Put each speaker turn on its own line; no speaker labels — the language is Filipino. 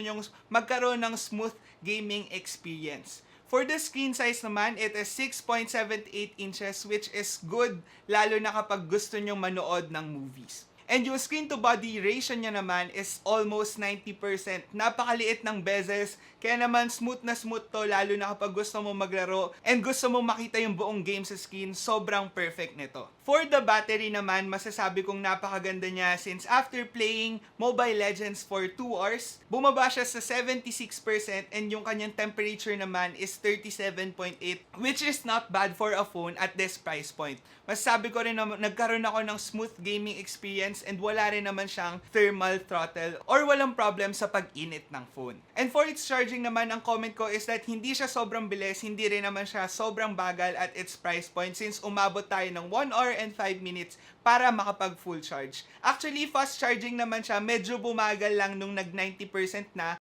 yung magkaroon ng smooth gaming experience. For the screen size naman, it is 6.78 inches which is good lalo na kapag gusto nyo manood ng movies. And yung screen to body ratio niya naman is almost 90%. Napakaliit ng bezels, kaya naman smooth na smooth to lalo na kapag gusto mo maglaro and gusto mo makita yung buong game sa screen, sobrang perfect nito. For the battery naman, masasabi kong napakaganda niya since after playing Mobile Legends for 2 hours, bumaba siya sa 76% and yung kanyang temperature naman is 37.8 which is not bad for a phone at this price point. Masasabi ko rin na nagkaroon ako ng smooth gaming experience and wala rin naman siyang thermal throttle or walang problem sa pag-init ng phone. And for its charging naman, ang comment ko is that hindi siya sobrang bilis, hindi rin naman siya sobrang bagal at its price point since umabot tayo ng 1 hour and 5 minutes para makapag full charge. Actually, fast charging naman siya, medyo bumagal lang nung nag 90% na